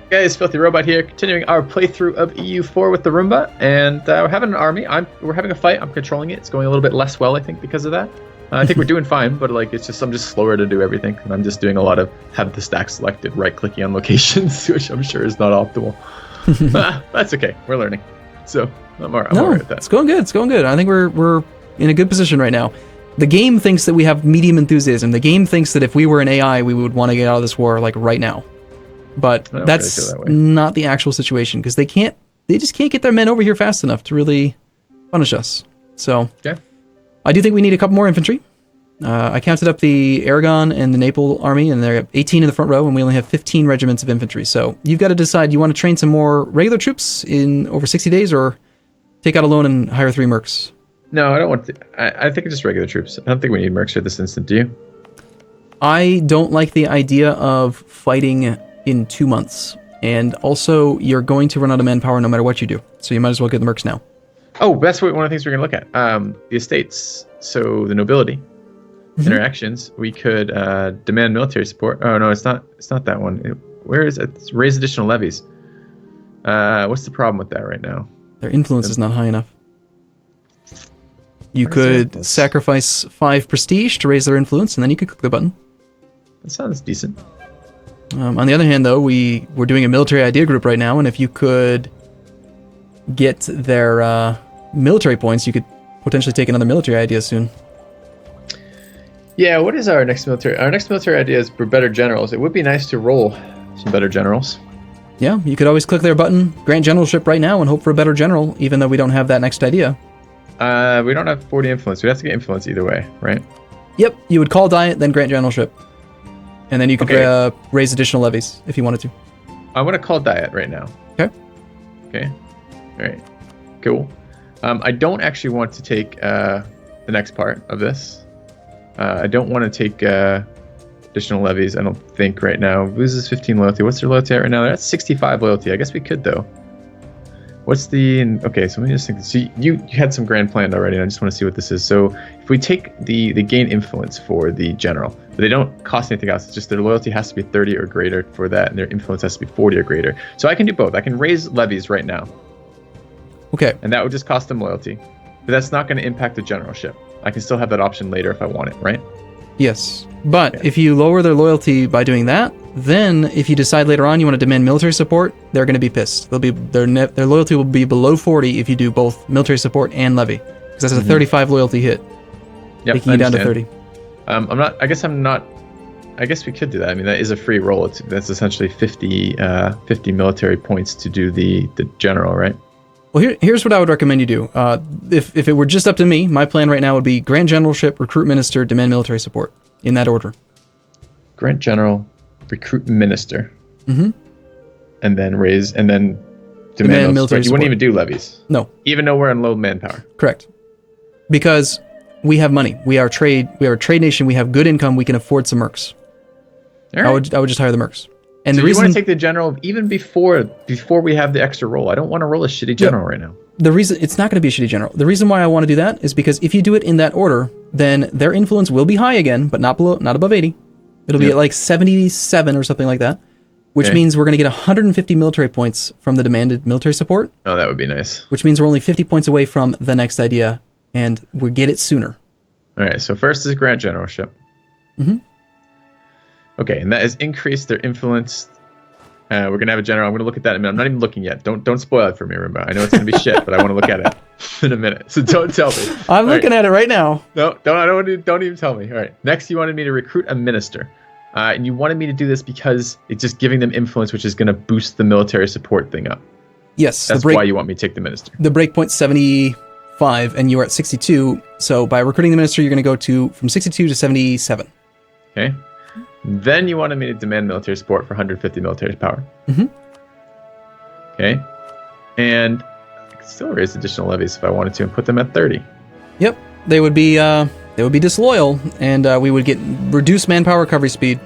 Guys, FilthyRobot here, continuing our playthrough of EU4 with the Arumba, and we're having an army. We're having a fight. I'm controlling it. It's going a little bit less well, I think, because of that. I think we're doing fine, but like I'm just slower to do everything, and I'm just doing a lot of have the stack selected, right-clicking on locations, which I'm sure is not optimal. That's okay. We're learning, so I'm all right with that. It's going good. It's going good. I think we're in a good position right now. The game thinks that we have medium enthusiasm. The game thinks that if we were an AI, we would want to get out of this war like right now. But that's not the actual situation, because they just can't get their men over here fast enough to really punish us. So I do think we need a couple more infantry. I counted up the Aragon and the Naples army, and they're 18 in the front row, and we only have 15 regiments of infantry. So you've got to decide, you want to train some more regular troops in over 60 days, or take out a loan and hire 3 mercs? No, I don't want to. I think it's just regular troops. I don't think we need mercs at this instant, do you? I don't like the idea of fighting in 2 months, and also you're going to run out of manpower no matter what you do, so you might as well get the mercs now. Oh, that's one of the things we're going to look at. The estates, so the nobility interactions. We could demand military support. Oh no, it's not that one. Where is it? It's raise additional levies. What's the problem with that right now? Their influence is not high enough. You could sacrifice 5 prestige to raise their influence, and then you could click the button. That sounds decent. On the other hand, though, we're doing a military idea group right now, and if you could get their military points, you could potentially take another military idea soon. Yeah, what is our next military? Our next military idea is for better generals. It would be nice to roll some better generals. Yeah, you could always click their button, grant generalship right now, and hope for a better general, even though we don't have that next idea. We don't have 40 influence. We'd have to get influence either way, right? Yep, you would call diet, then grant generalship. And then you could raise additional levies if you wanted to. I want to call diet right now. Okay. Okay. All right. Cool. I don't actually want to take the next part of this. I don't want to take additional levies, I don't think, right now. Loses 15 loyalty. What's their loyalty at right now? They're at 65 loyalty. I guess we could, though. What's the... Okay, so let me just think. So you had some grand planned already, and I just want to see what this is. So if we take the gain influence for the general, but they don't cost anything else. It's just their loyalty has to be 30 or greater for that, and their influence has to be 40 or greater. So I can do both. I can raise levies right now. Okay. And that would just cost them loyalty. But that's not going to impact the generalship. I can still have that option later if I want it, right? Yes. But if you lower their loyalty by doing that, then if you decide later on you want to demand military support, they're going to be pissed. Their loyalty will be below 40 if you do both military support and levy, because that's a 35 loyalty hit. Yep, taking you down to 30. I guess we could do that. I mean, that is a free roll. That's essentially 50 military points to do the general, right? Well, here's what I would recommend you do. If it were just up to me, my plan right now would be Grand Generalship, Recruit Minister, Demand Military Support, in that order. Grant General, Recruit Minister. Mm-hmm. And then demand military support. You wouldn't even do levies. No. Even though we're in low manpower. Correct. Because we have money. We are a trade nation. We have good income. We can afford some mercs. All right. I would just hire the mercs. And so the reason you want to take the general even before we have the extra roll. I don't want to roll a shitty general right now. The reason it's not going to be a shitty general. The reason why I want to do that is because if you do it in that order, then their influence will be high again, but not above 80. It'll be at like 77 or something like that, which means we're going to get 150 military points from the demanded military support. Oh, that would be nice. Which means we're only 50 points away from the next idea, and we get it sooner. All right. So first is grant generalship. Mm-hmm. Okay, and that has increased their influence. We're going to have a general. I'm going to look at that in a minute. I'm not even looking yet. Don't spoil it for me, Arumba. I know it's going to be shit, but I want to look at it in a minute. So don't tell me. I'm looking at it right now. No, don't even tell me. All right. Next, you wanted me to recruit a minister. And you wanted me to do this because it's just giving them influence, which is going to boost the military support thing up. Yes. That's why you want me to take the minister. The breakpoint's 75, and you're at 62. So by recruiting the minister, you're going to go from 62 to 77. Okay. Then you wanted me to demand military support for 150 military power. Mm-hmm. Okay. And I could still raise additional levies if I wanted to and put them at 30. Yep. They would be disloyal, and we would get reduced manpower recovery speed.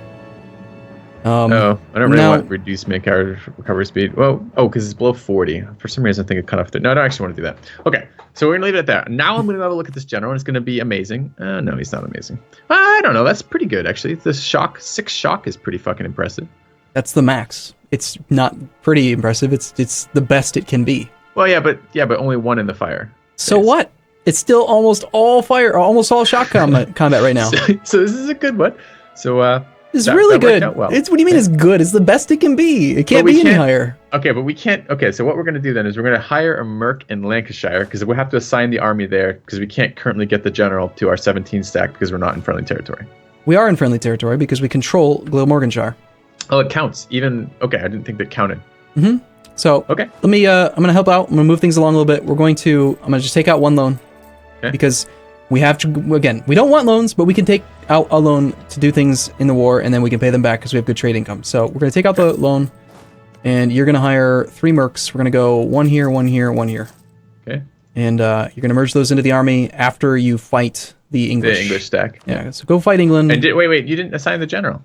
I don't really want reduced manpower recovery speed. Well, because it's below 40. For some reason, I think it cut off. No, I don't actually want to do that. Okay, so we're going to leave it at that. Now I'm going to have a look at this general, and it's going to be amazing. No, he's not amazing. I don't know. That's pretty good, actually. The 6 shock is pretty fucking impressive. That's the max. It's not pretty impressive. It's the best it can be. Well, yeah, but only one in the fire. So what? It's still almost all fire, or almost all shot combat right now. So this is a good one. So it's really good. Well. What do you mean it's good? It's the best it can be. It can't be any higher. Okay, but we can't. Okay, so what we're going to do then is we're going to hire a merc in Lancashire because we'll have to assign the army there because we can't currently get the general to our 17 stack because we're not in friendly territory. We are in friendly territory because we control Glamorganshire. Oh, it counts. Even okay, I didn't think that counted. Mm-hmm. So okay, let me. I'm going to help out. I'm going to move things along a little bit. I'm going to just take out one loan because we have to. Again, we don't want loans, but we can take out a loan to do things in the war, and then we can pay them back because we have good trade income. So we're going to take out the loan. And you're going to hire 3 mercs. We're going to go 1 here, 1 here, 1 here. Okay. And you're going to merge those into the army after you fight the English. The English stack. Yeah, so go fight England. And wait, you didn't assign the general.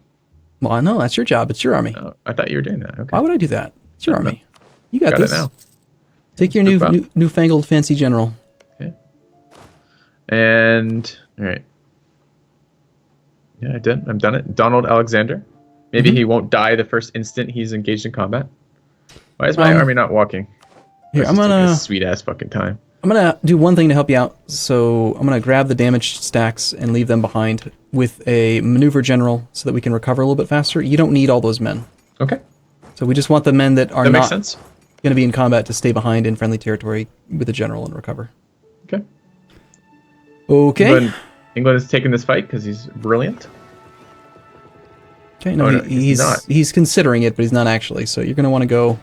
Well, no, that's your job. It's your army. Oh, I thought you were doing that. Okay. Why would I do that? It's your army. You got this. It now. Take your newfangled fancy general. Okay. And, all right. Yeah, I've done it. Donald Alexander. Maybe he won't die the first instant he's engaged in combat. Why is my army not walking? Here, I'm gonna sweet ass fucking time. I'm gonna do one thing to help you out. So I'm gonna grab the damaged stacks and leave them behind with a maneuver general so that we can recover a little bit faster. You don't need all those men. Okay. So we just want the men that are not going to be in combat to stay behind in friendly territory with the general and recover. Okay. Okay. England is taking this fight because he's brilliant. Okay, no, he's considering it, but he's not actually. So you're going to want to go.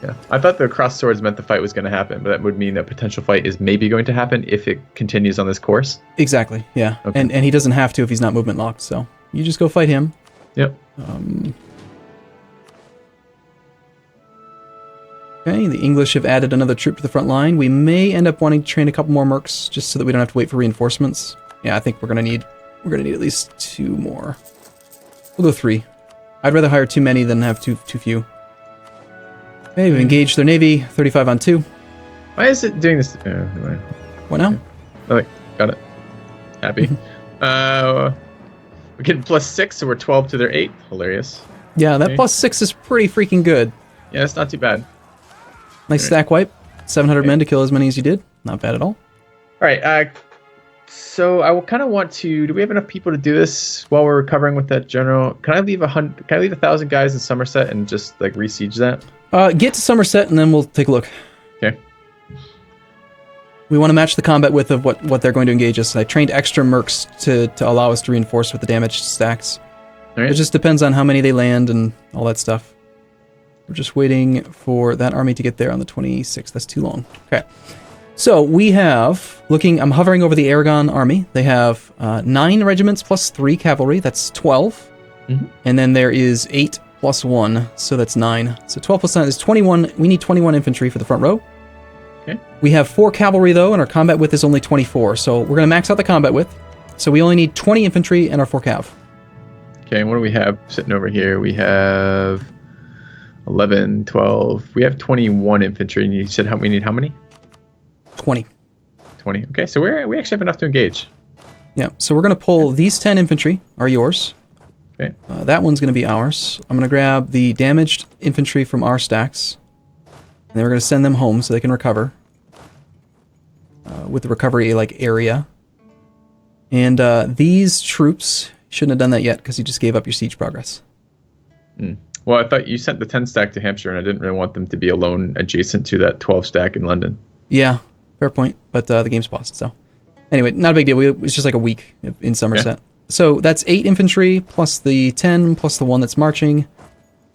Yeah, I thought the cross swords meant the fight was going to happen, but that would mean that potential fight is maybe going to happen if it continues on this course. Exactly. Yeah, okay. And he doesn't have to if he's not movement locked. So you just go fight him. Yep. Okay, the English have added another troop to the front line. We may end up wanting to train a couple more mercs just so that we don't have to wait for reinforcements. Yeah, I think we're gonna need at least 2 more. We'll go 3. I'd rather hire too many than have too few. Okay, we've engaged their navy, 35 on 2. Why is it doing this? What now? Okay, got it. Happy. We're getting +6, so we're 12 to their 8. Hilarious. Yeah, that +6 is pretty freaking good. Yeah, it's not too bad. Nice stack wipe. 700 men to kill as many as you did. Not bad at all. All right. So I will kind of want to. Do we have enough people to do this while we're recovering with that general? Can I leave 100? Can I leave 1,000 guys in Somerset and just like re-siege that? Get to Somerset and then we'll take a look. Okay. We want to match the combat width of what they're going to engage us. I trained extra mercs to allow us to reinforce with the damaged stacks. All right. It just depends on how many they land and all that stuff. We're just waiting for that army to get there on the 26th. That's too long. Okay. So we have, I'm hovering over the Aragon army. They have 9 regiments plus 3 cavalry. That's 12. Mm-hmm. And then there is 8 plus 1. So that's 9. So 12 plus 9 is 21. We need 21 infantry for the front row. Okay. We have 4 cavalry, though, and our combat width is only 24. So we're going to max out the combat width. So we only need 20 infantry and our 4 cav. Okay, and what do we have sitting over here? We have 11, 12. We have 21 infantry, and you said we need how many? 20. 20. Okay, so we actually have enough to engage. Yeah, so we're going to pull these 10 infantry are yours. Okay. That one's going to be ours. I'm going to grab the damaged infantry from our stacks. And then we're going to send them home so they can recover. With the recovery area. And these troops shouldn't have done that yet because you just gave up your siege progress. Well, I thought you sent the 10 stack to Hampshire, and I didn't really want them to be alone adjacent to that 12 stack in London. Yeah, fair point. But the game's paused, so. Anyway, not a big deal. It was just like a week in Somerset. Yeah. So that's 8 infantry plus the 10 plus the one that's marching.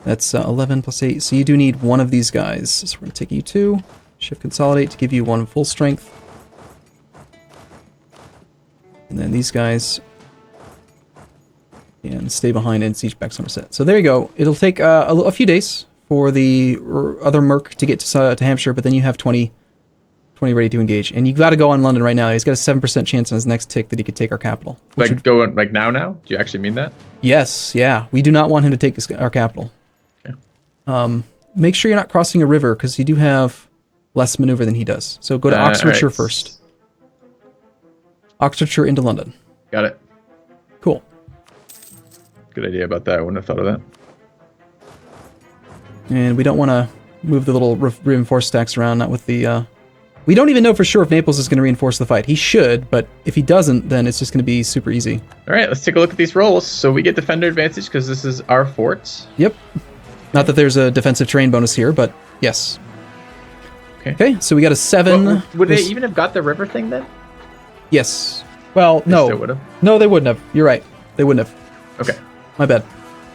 That's 11 plus 8. So you do need one of these guys. So we're going to take you 2. Shift consolidate to give you 1 full strength. And then these guys and stay behind and siege back Somerset. So there you go. It'll take a few days for the other merc to get to Hampshire, but then you have 20 ready to engage. And you've got to go on London right now. He's got a 7% chance on his next tick that he could take our capital. Go now? Do you actually mean that? Yes, yeah. We do not want him to take our capital. Okay. Make sure you're not crossing a river, because you do have less maneuver than he does. So go to Oxfordshire first. Oxfordshire into London. Got it. Cool. Good idea about that. I wouldn't have thought of that. And we don't want to move the little reinforced stacks around, not with the... We don't even know for sure if Naples is going to reinforce the fight. He should, but if he doesn't, then it's just going to be super easy. All right, let's take a look at these rolls. So we get defender advantage because this is our fort. Yep. Not that there's a defensive terrain bonus here, but yes. Okay, so we got a 7. Well, would they even have got the river thing then? Yes. Well, They still would have. No, they wouldn't have. You're right. They wouldn't have. Okay. My bad.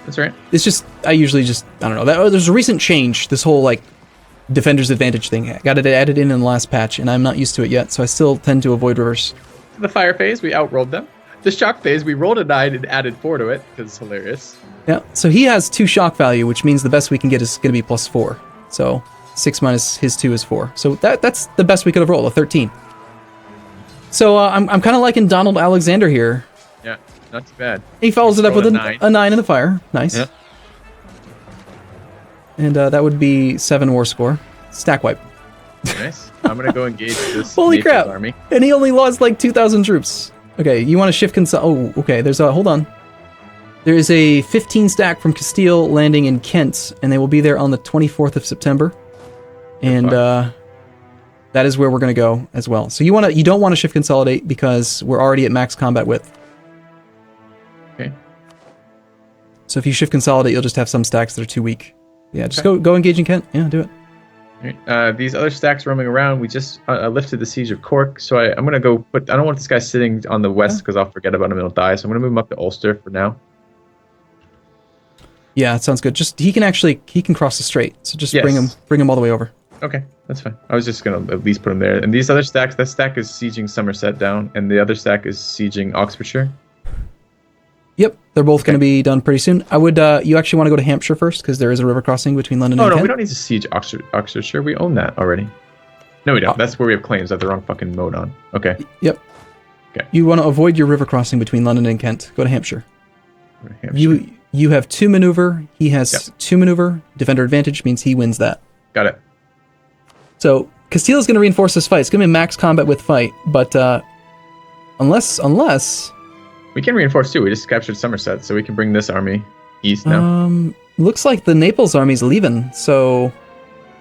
That's right. It's just, I usually just, I don't know. There's a recent change, this whole, like, defender's advantage thing. I got it added in the last patch, and I'm not used to it yet, so I still tend to avoid rivers. The fire phase, we outrolled them. The shock phase, we rolled a 9 and added 4 to it, because it's hilarious. Yeah, so he has 2 shock value, which means the best we can get is going to be +4. So 6 minus his 2 is 4. So that's the best we could have rolled, a 13. So I'm kind of liking Donald Alexander here. Yeah, not too bad. He follows it up with a 9 in the fire. Nice. Yeah. And that would be 7 war score. Stack wipe. Nice. I'm going to go engage this Holy Naples crap. army. And he only lost like 2,000 troops. Okay, you want to shift Oh, okay, there's a... Hold on. There is a 15 stack from Castile landing in Kent, and they will be there on the 24th of September. And that is where we're going to go as well. So you don't want to shift consolidate because we're already at max combat width. Okay. So if you shift consolidate, you'll just have some stacks that are too weak. Yeah, just go engage in Kent. Yeah, do it. Right. These other stacks roaming around, we just lifted the siege of Cork, so I'm going to go put... I don't want this guy sitting on the west because I'll forget about him and he'll die, so I'm going to move him up to Ulster for now. Yeah, it sounds good. Just he can cross the strait, so just bring him all the way over. Okay, that's fine. I was just going to at least put him there. And these other stacks, that stack is sieging Somerset down, and the other stack is sieging Oxfordshire. Yep, they're both going to be done pretty soon. I would, you actually want to go to Hampshire first, because there is a river crossing between London and Kent. No, we don't need to siege Oxfordshire. We own that already. No, we don't. That's where we have claims. I have the wrong fucking mode on. Okay. Yep. Okay. You want to avoid your river crossing between London and Kent. Go to Hampshire. You have 2 maneuver. He has 2 maneuver. Defender advantage means he wins that. Got it. So Castile is going to reinforce this fight. It's going to be a max combat with fight, but unless we can reinforce too. We just captured Somerset, so we can bring this army east now. Looks like the Naples army's leaving. So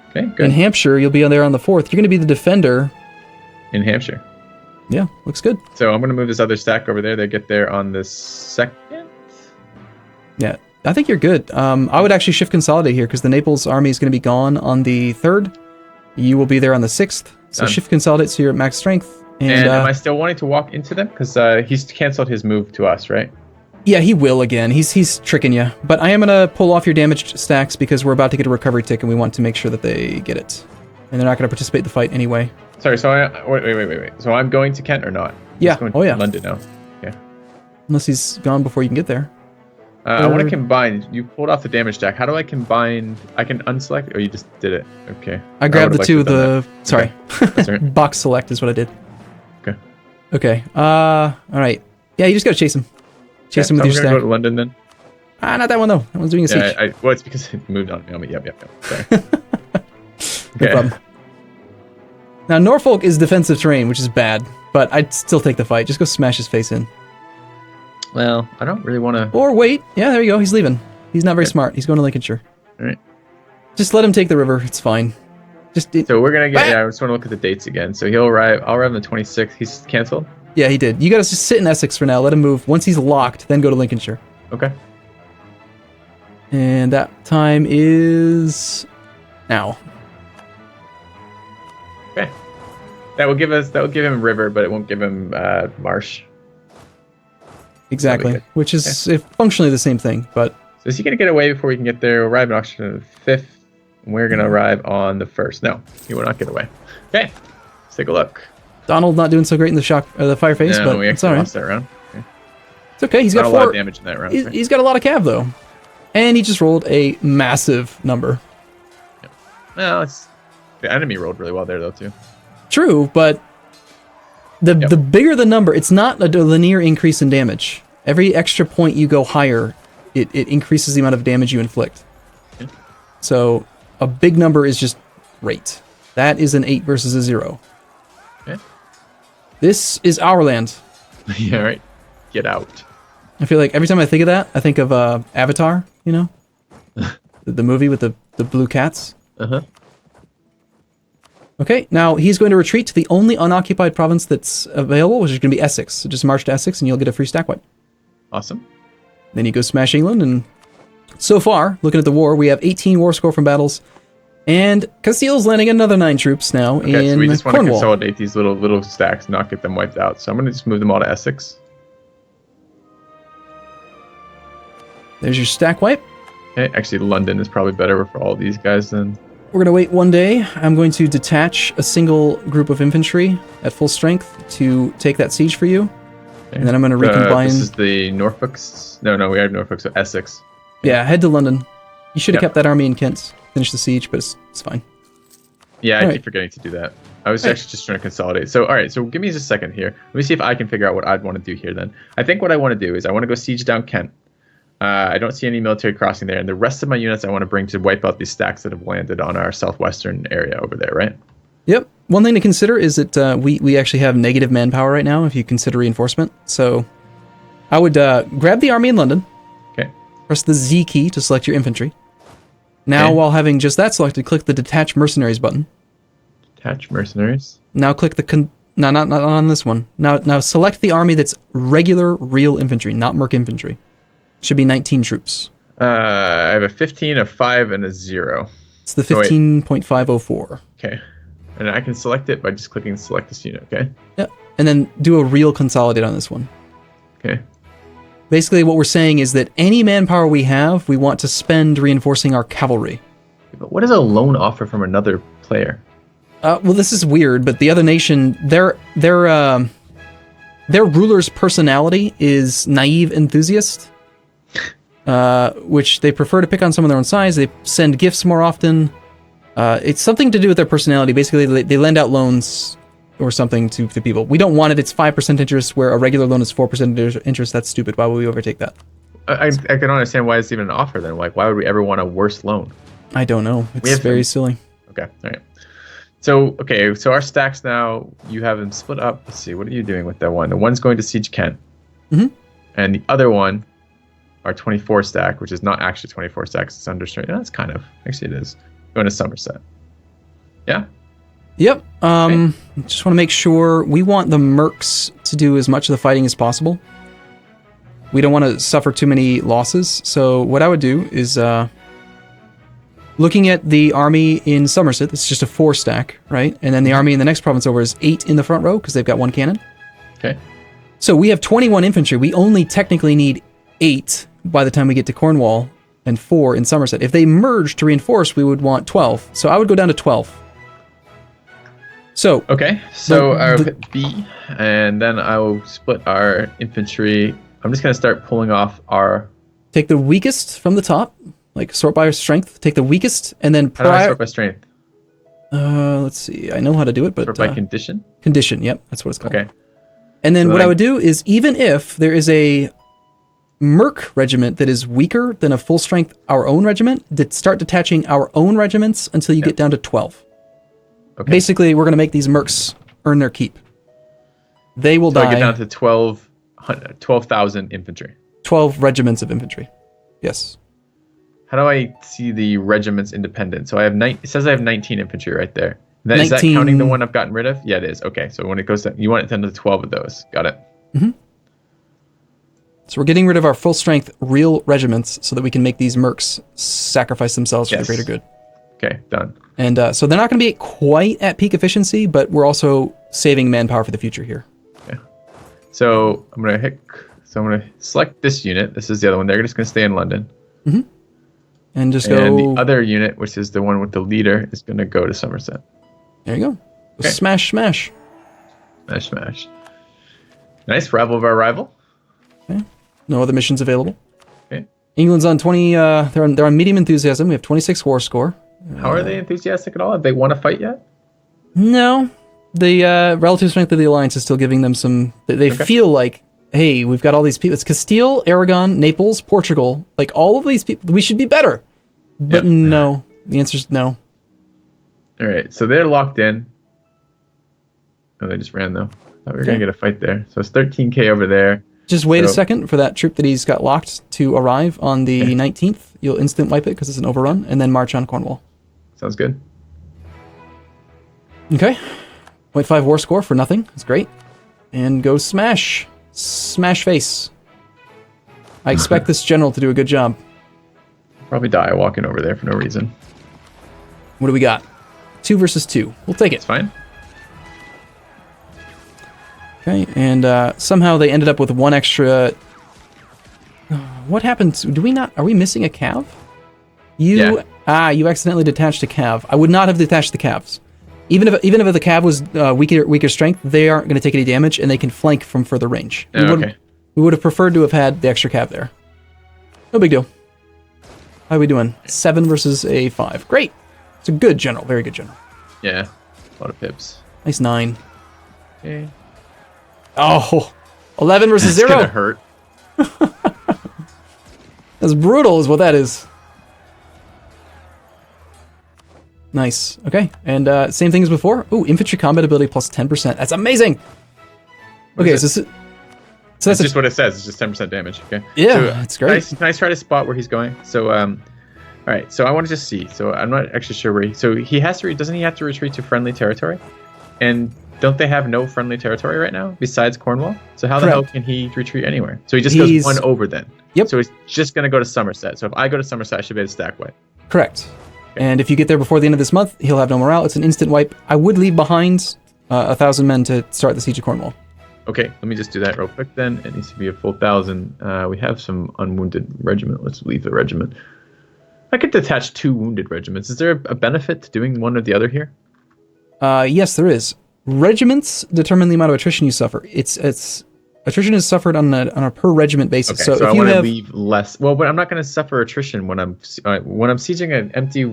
okay, good. In Hampshire, you'll be there on the 4th. You're going to be the defender in Hampshire. Yeah, looks good. So I'm going to move this other stack over there. They get there on the 2nd. Yeah, I think you're good. I would actually shift consolidate here because the Naples army is going to be gone on the 3rd. You will be there on the 6th. So shift consolidate so you're at max strength. And am I still wanting to walk into them? Because he's canceled his move to us, right? Yeah, he will again. He's tricking you. But I am going to pull off your damaged stacks because we're about to get a recovery tick and we want to make sure that they get it. And they're not going to participate in the fight anyway. Sorry, so wait. So I'm going to Kent or not? Yeah. Going to London now. Yeah. Unless he's gone before you can get there. I want to combine. You pulled off the damage stack. How do I combine? I can unselect, or you just did it? Okay. I grabbed the 2 of the... Sorry. Okay. Box select is what I did. Okay. Okay. All right. Yeah, you just gotta chase him. Chase him with your stack. Go to London then. Not that one though. That one's doing a siege. Well, it's because it moved on me. Yep. Sorry. No problem. Now Norfolk is defensive terrain, which is bad, but I'd still take the fight. Just go smash his face in. Well, I don't really want to. Or wait. Yeah, there you go. He's leaving. He's not very smart. He's going to Lincolnshire. All right. Just let him take the river. It's fine. So we're gonna get. Yeah, I just want to look at the dates again. So he'll arrive. I'll arrive on the 26th. He's canceled. Yeah, he did. You gotta just sit in Essex for now. Let him move. Once he's locked, then go to Lincolnshire. Okay. And that time is now. Okay. That will give him a river, but it won't give him marsh. Exactly. Which is functionally the same thing, but. So is he gonna get away before we can get there? We'll arrive in Oxford on the 5th. We're going to arrive on the 1st. No, he will not get away. Okay, let's take a look. Donald not doing so great in the fire phase, but we it's all right. Lost that round. Okay. It's okay. He's got a lot of damage in that round. He's got a lot of cav, though. And he just rolled a massive number. Yep. Well, the enemy rolled really well there, though, too. True, but the bigger the number, it's not a linear increase in damage. Every extra point you go higher, it increases the amount of damage you inflict. Okay. So a big number is just great. That is an 8 versus a 0. Okay. This is our land. Yeah, right. Get out. I feel like every time I think of that, I think of Avatar, you know? The movie with the blue cats. Uh-huh. Okay, now he's going to retreat to the only unoccupied province that's available, which is going to be Essex. So just march to Essex and you'll get a free stack wipe. Awesome. Then you go smash England, and so far, looking at the war, we have 18 war score from battles, and Castile's landing another 9 troops now in so we just want to Cornwall. consolidate these little stacks, not get them wiped out. So I'm going to just move them all to Essex. There's your stack wipe. Okay, actually, London is probably better for all these guys then. We're going to wait one day. I'm going to detach a single group of infantry at full strength to take that siege for you. Okay. And then I'm going to recombine. This is the Norfolks. No, we have Norfolk, so Essex. Yeah, head to London. You should have kept that army in Kent. Finish the siege, but it's fine. Yeah, I keep forgetting to do that. I was actually just trying to consolidate. So, all right, so give me just a second here. Let me see if I can figure out what I'd want to do here then. I think what I want to do is I want to go siege down Kent. I don't see any military crossing there, and the rest of my units I want to bring to wipe out these stacks that have landed on our southwestern area over there, right? Yep. One thing to consider is that we actually have negative manpower right now if you consider reinforcement. So I would grab the army in London. Okay. Press the Z key to select your infantry. Now, while having just that selected, click the Detach Mercenaries button. Detach Mercenaries. Now click the... No, not on this one. Now select the army that's regular, real infantry, not merc infantry. Should be 19 troops. I have a 15, a 5, and a 0. It's the 15.504. Okay. And I can select it by just clicking select this unit, okay? Yeah. And then do a real consolidate on this one. Okay. Basically, what we're saying is that any manpower we have, we want to spend reinforcing our cavalry. But what is a loan offer from another player? Well, this is weird, but the other nation, their ruler's personality is naive enthusiast. Which they prefer to pick on someone their own size. They send gifts more often. It's something to do with their personality. Basically, they lend out loans or something to people. We don't want it. It's 5% interest where a regular loan is 4% interest. That's stupid. Why would we overtake that? I can understand why it's even an offer then. Like, why would we ever want a worse loan? I don't know. It's very silly. Okay, all right. So our stacks now, you have them split up. Let's see, what are you doing with that one? The one's going to siege Kent. Mm-hmm. And the other one, our 24 stack, which is not actually 24 stacks, it's under strength. No, it's kind of. Actually, it is. Going to Somerset. Yeah? Yep. Just want to make sure we want the mercs to do as much of the fighting as possible. We don't want to suffer too many losses. So what I would do is, looking at the army in Somerset, it's just a 4 stack, right? And then the army in the next province over is 8 in the front row because they've got 1 cannon. Okay. So we have 21 infantry. We only technically need 8 by the time we get to Cornwall and 4 in Somerset. If they merge to reinforce, we would want 12. So I would go down to 12. So I'll hit B, and then I will split our infantry. I'm just going to start pulling off our... Take the weakest from the top, like sort by strength. Take the weakest, and then... How do I sort by strength? Let's see. I know how to do it, but... Sort by condition? Condition, yep. That's what it's called. Okay. And then what I would do is, even if there is a merc regiment that is weaker than a full strength our own regiment, start detaching our own regiments until you get down to 12. Okay. Basically, we're going to make these mercs earn their keep. They will die. I get down to 12,000 infantry. 12 regiments of infantry. Yes. How do I see the regiments independent? So I have it says I have 19 infantry right there. Is that counting the one I've gotten rid of? Yeah, it is. Okay, so when it goes down, you want it down to 12 of those. Got it. Mm-hmm. So we're getting rid of our full strength real regiments so that we can make these mercs sacrifice themselves for the greater good. Okay, done. And so they're not going to be quite at peak efficiency, but we're also saving manpower for the future here. Okay. So I'm going to select this unit. This is the other one. They're just going to stay in London. Mm-hmm. And just go... And the other unit, which is the one with the leader, is going to go to Somerset. There you go. Okay. Smash, smash. Smash, smash. Nice. Rival of our rival. Okay. No other missions available. Okay. England's on 20... they're on medium enthusiasm. We have 26 war score. How are they enthusiastic at all? Have they won a fight yet? No. The relative strength of the alliance is still giving them some... They feel like, hey, we've got all these people. It's Castile, Aragon, Naples, Portugal. Like, all of these people, we should be better. But no. The answer is no. All right, so they're locked in. Oh, they just ran, though. Thought we were going to get a fight there. So it's 13k over there. Just wait a second for that troop that he's got locked to arrive on the 19th. You'll instant wipe it because it's an overrun, and then march on Cornwall. Sounds good. Okay. 0.5 war score for nothing. That's great. And go smash. Smash face. I expect this general to do a good job. Probably die walking over there for no reason. What do we got? 2 versus 2. We'll take it. It's fine. Okay, and somehow they ended up with 1 extra... What happened? Do we not... Are we missing a cav? You accidentally detached a cav. I would not have detached the cavs. Even if the cav was weaker strength, they aren't going to take any damage, and they can flank from further range. We would have preferred to have had the extra cav there. No big deal. How are we doing? 7 versus a 5. Great. It's a good general. Very good general. Yeah. A lot of pips. Nice 9. Okay. Oh. 11 versus 0. That's gonna hurt. That's brutal is what that is. Nice. Okay. And same thing as before. Ooh, infantry combat ability plus 10%. That's amazing. Okay, so that's just what it says. It's just 10% damage. Okay. Yeah, so, that's great. Can I try to spot where he's going? So, all right. So I want to just see. So I'm not actually sure where. So he has to. Doesn't he have to retreat to friendly territory? And don't they have no friendly territory right now besides Cornwall? So how the hell can he retreat anywhere? So he just goes 1 over then. Yep. So he's just gonna go to Somerset. So if I go to Somerset, I should be able to stack wipe. Correct. Okay. And if you get there before the end of this month, he'll have no morale. It's an instant wipe. I would leave behind 1,000 men to start the siege of Cornwall. Okay, let me just do that real quick then. It needs to be a full 1,000. We have some unwounded regiment. Let's leave the regiment. I could detach 2 wounded regiments. Is there a benefit to doing one or the other here? Yes, there is. Regiments determine the amount of attrition you suffer. It's attrition is suffered on a per regiment basis. Okay, so if I you want to have leave less. Well, but I'm not going to suffer attrition when I'm sieging an empty.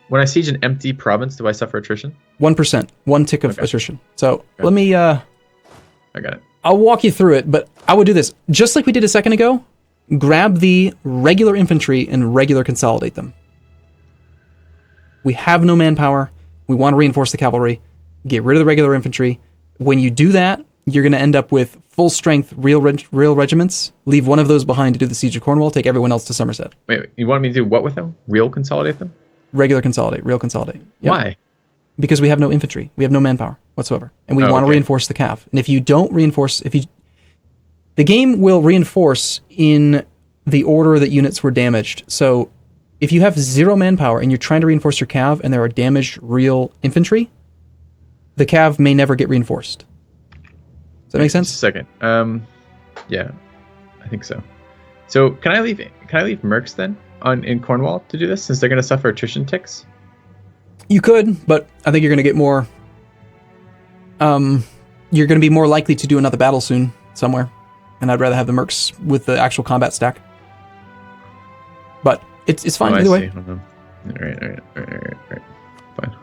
When I siege an empty province, do I suffer attrition? 1%, 1 tick of attrition. So let me. I got it. I'll walk you through it, but I would do this just like we did a second ago. Grab the regular infantry and regular consolidate them. We have no manpower. We want to reinforce the cavalry. Get rid of the regular infantry. When you do that, you're going to end up with full strength real regiments. Leave one of those behind to do the siege of Cornwall. Take everyone else to Somerset. Wait, you want me to do what with them? Real consolidate them? Regular consolidate. Real consolidate. Yep. Why? Because we have no infantry. We have no manpower whatsoever. And we want to reinforce the cav. And if you don't reinforce... The game will reinforce in the order that units were damaged. So if you have 0 manpower and you're trying to reinforce your cav and there are damaged real infantry, the cav may never get reinforced. Does that make sense? Just a second. Yeah, I think so. So can I leave mercs then in Cornwall to do this since they're going to suffer attrition ticks? You could, but I think you're going to get more... you're going to be more likely to do another battle soon somewhere. And I'd rather have the mercs with the actual combat stack. But it's fine either way. All right. Fine.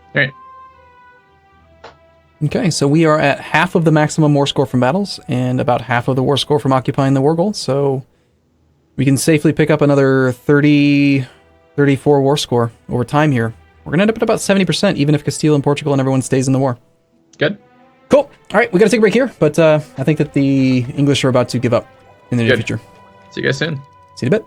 All right. Okay, so we are at half of the maximum war score from battles and about half of the war score from occupying the war goal. So we can safely pick up another 34 war score over time here. We're going to end up at about 70%, even if Castile and Portugal and everyone stays in the war. Good. Cool. All right, we got to take a break here, but I think that the English are about to give up in the near future. See you guys soon. See you in a bit.